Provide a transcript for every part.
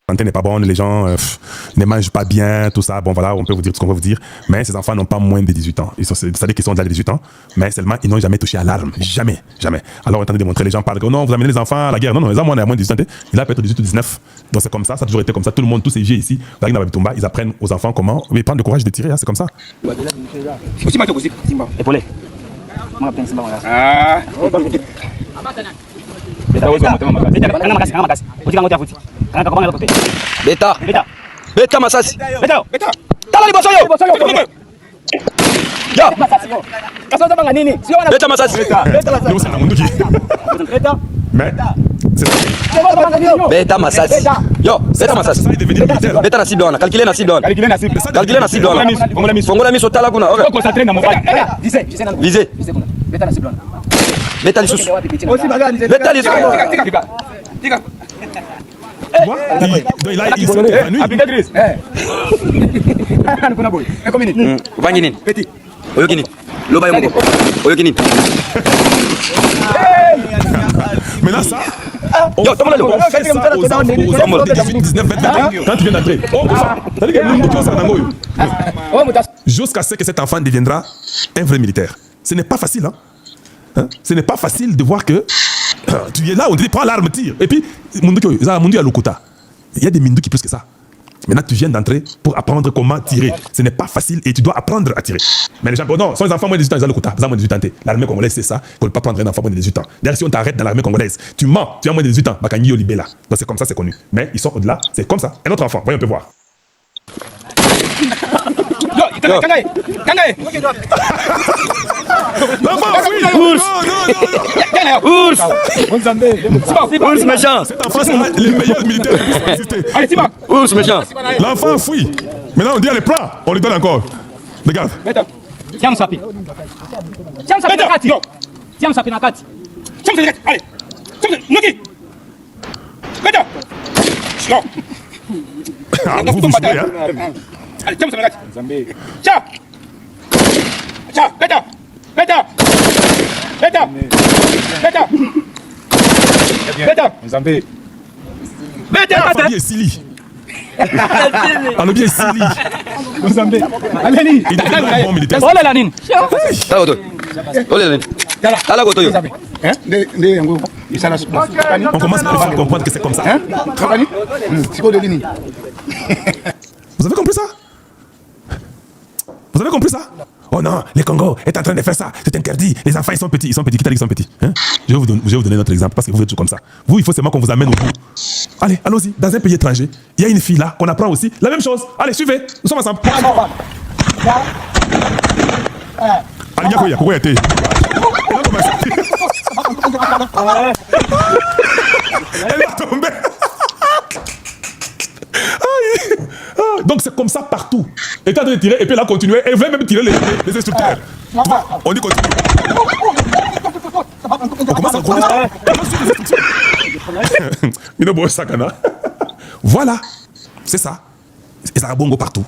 santé n'est pas bonne, les gens ne mangent pas bien, tout ça. Bon, voilà, on peut vous dire ce qu'on va vous dire. Mais ces enfants n'ont pas moins de 18 ans. C'est-à-dire qu'ils sont dans les 18 ans, mais seulement ils n'ont jamais touché à l'arme. Jamais, jamais. Alors, on est en train de démontrer, les gens parlent que non, vous amenez les enfants à la guerre. Non, non, les enfants, on est à moins de 18 ans. Il a peut-être 18 ou 19. Donc, c'est comme ça a toujours été comme ça. Tout le monde, tous ces vieux ici, ils apprennent aux enfants comment. Mais ils prennent le courage de tirer, hein, c'est comme ça. Épaulé. Beta. Beta masasi. Beta. Tala liboso yo. Yo. Kasoza banga nini? Sio wana. Beta masasi. Nous, c'est la Munduki. Beta. Mais, c'est Beta masasi. Yo, beta masasi. ça, il est devenu militaire. Beta na cible wana. Calculer na cible wana. Calculer na cible. Calculer na cible wana. Fongola miso tala kuna. Faut concentrer na mobile. Visez na. Visez. Beta na cible. Beta lisusu. Aussi bagani. Beta lisusu. Tika. Tu vois? Il s'est évanoui. Applicatrice. Kuna boy. Eko minute. Vangi nini? Petit. Oyo kini. Loba yo moko. Oyo kini. Maintenant, ça. Yo, tomala lo. On fait ça aux enfants de 18, 19, 20 ans quand tu viens d'entrer. C'est-à-dire que nous, ça va jusqu'à ce que cet enfant deviendra un vrai militaire. Ce n'est pas facile, hein? Ce n'est pas facile de voir que tu es là, on te dit prends l'arme, tire. Et puis, Munduki a l'Okota. Il y a des Minduki plus que ça. Maintenant, tu viens d'entrer pour apprendre comment tirer. Ce n'est pas facile et tu dois apprendre à tirer. Mais les gens, non, sont les enfants moins de 18 ans, ils ont l'Okota. Ils ont moins de 18 ans. L'armée congolaise, c'est ça, qu'on ne peut pas prendre un enfant moins de 18 ans. D'ailleurs, si on t'arrête dans l'armée congolaise, tu mens, tu as moins de 18 ans, Bakangi Olibela. Donc c'est comme ça, c'est connu. Mais ils sont au-delà, c'est comme ça. Un autre enfant, voyons, on peut voir. L'enfant, oui! Ours. Ours méchant. Cet enfant sera le meilleur militaire qui soit existé. Allez, Tima. Ours méchant. L'enfant fuit. Maintenant, on dit les plans, on lui donne encore. Regarde. Tiens sapi. Tiens sapi na kati. Tiens sapi na kati. Tiens sapi na kati. Allez. Nuki. Beta. Non. Ah, vous jouez, hein? Allez, tiens sapi na kati. Zambé. Tiens. Tiens, beta. Beta. Beta. Beta. Beta. Zambé. Beta. La famille est Sili. On a bien Sili. Zambé. Allez. Il devient un bon militaire. Oh là là, Nine. Tala goto. Ole. Tala goto yo. Hein? On commence à comprendre que c'est comme ça. Hein? Vous avez compris ça? Vous avez compris ça? Oh non, le Congo est en train de faire ça. C'est interdit. Les enfants, ils sont petits. Qui t'a dit qu'ils sont petits? Hein? Je vais vous donner notre exemple parce que vous êtes toujours comme ça. Vous, il faut seulement qu'on vous amène au bout. Allez, allons-y. Dans un pays étranger, il y a une fille là qu'on apprend aussi. La même chose. Allez, suivez. Nous sommes ensemble. Allez, elle va tomber. Donc c'est comme ça partout. Elle est en train de tirer et puis elle a continué. Elle veut même tirer les instructeurs. On dit continue. On commence à connaître. Voilà, c'est ça. Et ça a bongo partout.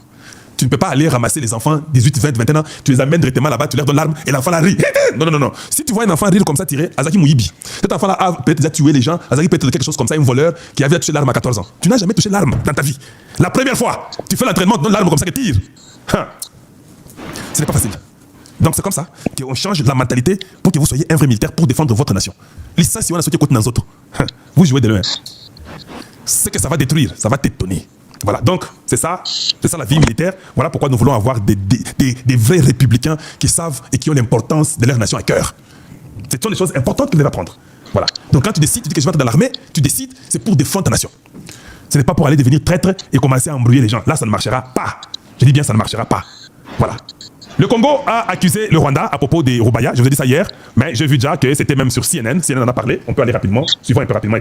Tu ne peux pas aller ramasser les enfants 18, 20, 21 ans, tu les amènes directement là-bas, tu leur donnes l'arme et l'enfant la rit. Non. Si tu vois un enfant rire comme ça tirer, Azaki Mouyibi. Cet enfant-là a peut-être déjà tué les gens, Azaki peut être quelque chose comme ça, un voleur qui avait touché l'arme à 14 ans. Tu n'as jamais touché l'arme dans ta vie. La première fois, tu fais l'entraînement, tu donnes l'arme comme ça que tire. Ce n'est pas facile. Donc c'est comme ça qu'on change la mentalité pour que vous soyez un vrai militaire pour défendre votre nation. Ça, si on a sauté côté dans autres, vous jouez de loin. Ce que ça va détruire, ça va t'étonner. Voilà, donc c'est ça la vie militaire. Voilà pourquoi nous voulons avoir des vrais républicains qui savent et qui ont l'importance de leur nation à cœur. Ce sont des choses importantes qu'ils doivent apprendre. Voilà. Donc quand tu décides, tu dis que je vais entrer dans l'armée, tu décides, c'est pour défendre ta nation. Ce n'est pas pour aller devenir traître et commencer à embrouiller les gens. Là, ça ne marchera pas. Je dis bien, ça ne marchera pas. Voilà. Le Congo a accusé le Rwanda à propos des Rubaya. Je vous ai dit ça hier, mais j'ai vu déjà que c'était même sur CNN. CNN en a parlé. On peut aller rapidement, suivons un peu rapidement.